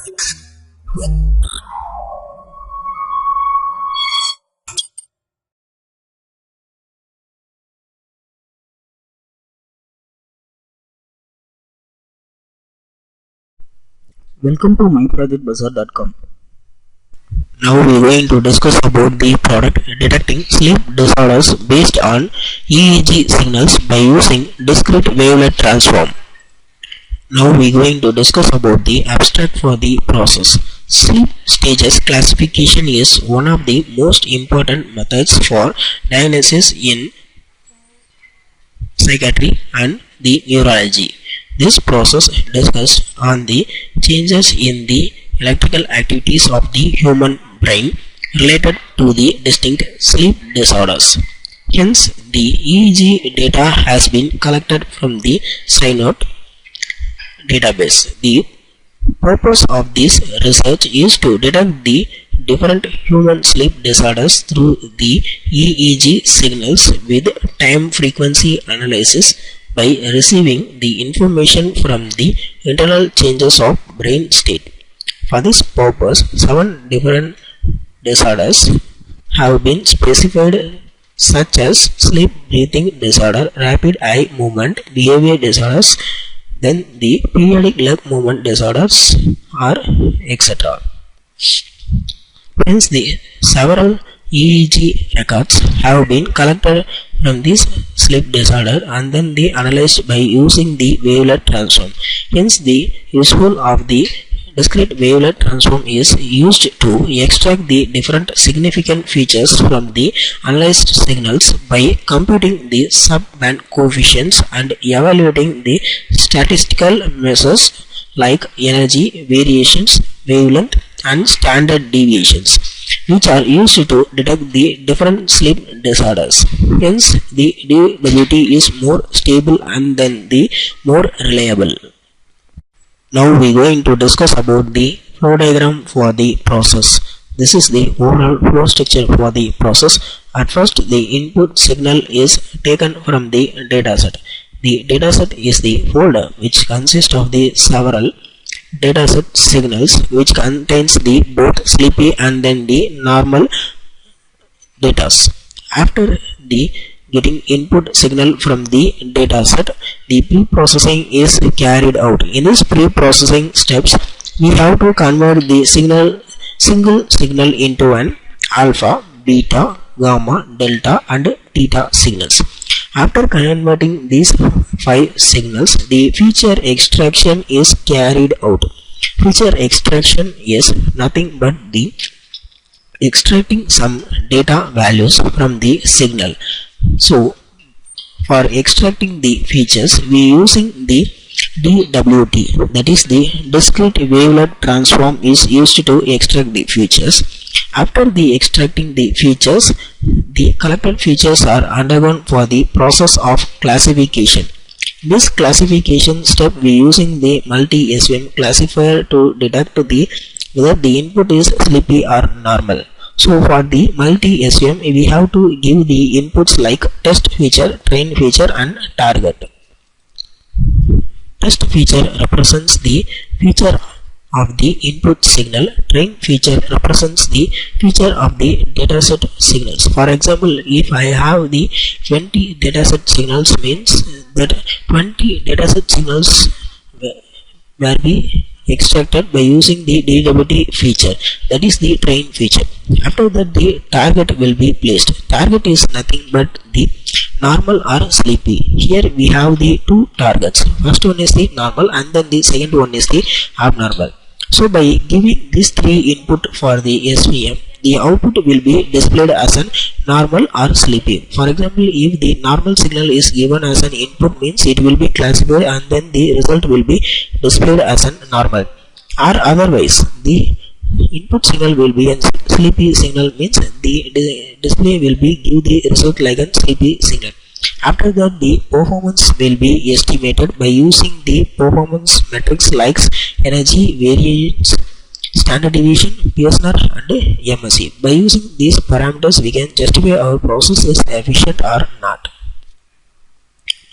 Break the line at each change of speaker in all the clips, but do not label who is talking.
Welcome to myprojectbazaar.com.
Now we are going to discuss about the product detecting sleep disorders based on EEG signals by using discrete wavelet transform. Now we are going to discuss about the abstract for the process. Sleep stages classification is one of the most important methods for diagnosis in psychiatry and the neurology. This process discussed on the changes in the electrical activities of the human brain related to the distinct sleep disorders. Hence, the EEG data has been collected from the Synode database. The purpose of this research is to detect the different human sleep disorders through the EEG signals with time frequency analysis by receiving the information from the internal changes of brain state. For this purpose, 7 different disorders have been specified, such as sleep breathing disorder, rapid eye movement, behavior disorders, then the periodic leg movement disorders, or etc. Hence, the several EEG records have been collected from this sleep disorder and then they analyzed by using the wavelet transform. Hence, the useful of the discrete wavelet transform is used to extract the different significant features from the analyzed signals by computing the sub-band coefficients and evaluating the statistical measures like energy variations, wavelength, and standard deviations, which are used to detect the different sleep disorders. Hence, the DWT is more stable and then the more reliable. Now we are going to discuss about the flow diagram for the process. This is the overall flow structure for the process. At first, the input signal is taken from the dataset. The dataset is the folder which consists of the several dataset signals which contains the both sleepy and then the normal datas. After the getting input signal from the dataset, the pre-processing is carried out. In this pre-processing steps, we have to convert the single signal into an alpha, beta, gamma, delta, and theta signals. After converting these 5 signals, the feature extraction is carried out. Feature extraction is nothing but the extracting some data values from the signal. So, for extracting the features, we using the DWT, that is the discrete wavelet transform is used to extract the features. After the extracting the features, the collected features are undergone for the process of classification. This classification step we using the multi-SVM classifier to detect the whether the input is sleepy or normal. So for the multi-SVM we have to give the inputs like test feature, train feature, and target. Test feature represents the feature of the input signal. Train feature represents the feature of the dataset signals. For example, if I have the 20 dataset signals, means that 20 dataset signals will be extracted by using the DWT feature, that is the train feature. After that, the target will be placed. Target is nothing but the normal or sleepy. Here we have the 2 targets. First one is the normal and then the second one is the abnormal. So by giving these 3 input for the SVM, the output will be displayed as an normal or sleepy. For example, if the normal signal is given as an input, means it will be classified and then the result will be displayed as an normal. Or otherwise, the input signal will be a sleepy signal, means the display will be give the result like a sleepy signal. After that, the performance will be estimated by using the performance metrics like energy, variance, standard deviation, PSNR, and MSE. By using these parameters, we can justify our process is efficient or not.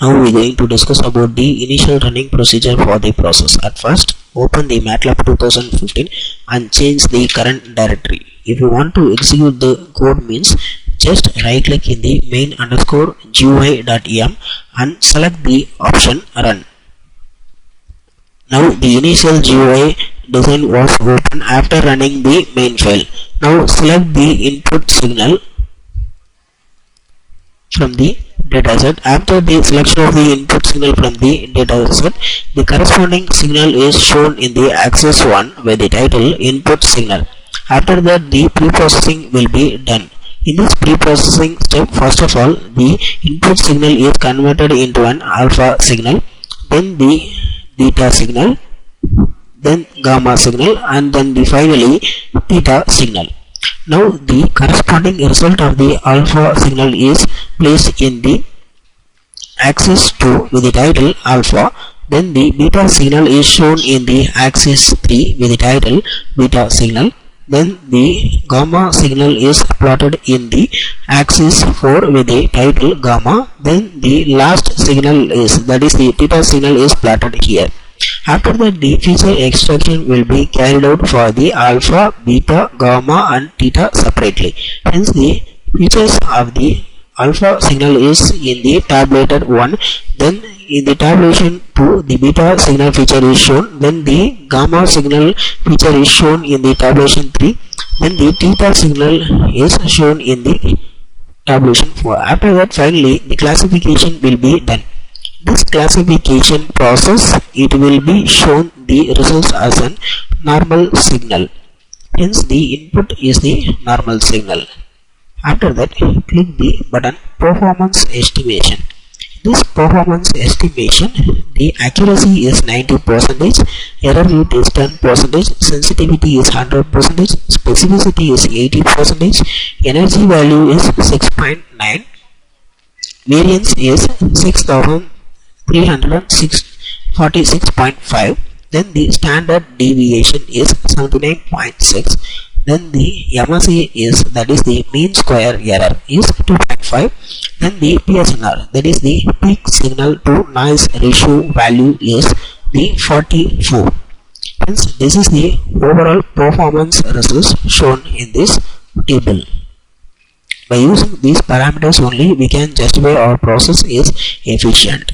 Now we are going to discuss about the initial running procedure for the process. At first, open the MATLAB 2015 and change the current directory. If you want to execute the code means just right click in the main underscore GUI.em and select the option run. Now the initial GUI design was open after running the main file. Now select the input signal from the dataset. After the selection of the input signal from the dataset, the corresponding signal is shown in the axis 1 with the title input signal. After that, the pre-processing will be done. In this pre-processing step, first of all, the input signal is converted into an alpha signal, then the beta signal, then gamma signal, and then finally theta signal. Now the corresponding result of the alpha signal is placed in the axis 2 with the title alpha. Then the beta signal is shown in the axis 3 with the title beta signal. Then the gamma signal is plotted in the axis 4 with the title gamma. Then the last signal is, that is the theta signal, is plotted here. After that, the feature extraction will be carried out for the alpha, beta, gamma and theta separately. Hence the features of the alpha signal is in the tabulated 1, then in the tabulation 2 the beta signal feature is shown, then the gamma signal feature is shown in the tabulation 3, then the theta signal is shown in the tabulation 4. After that, finally the classification will be done. This classification process, it will be shown the results as a normal signal. Hence the input is the normal signal. After that, click the button performance estimation. This performance estimation, the accuracy is 90%, error rate is 10%, sensitivity is 100%, specificity is 80%, energy value is 6.9, variance is 6346.5, then the standard deviation is 79.6, then the MSE is, that is the mean square error, is 2.5, then the PSNR, that is the peak signal to noise ratio value, is the 44. Hence this is the overall performance results shown in this table. By using these parameters only, we can justify our process is efficient.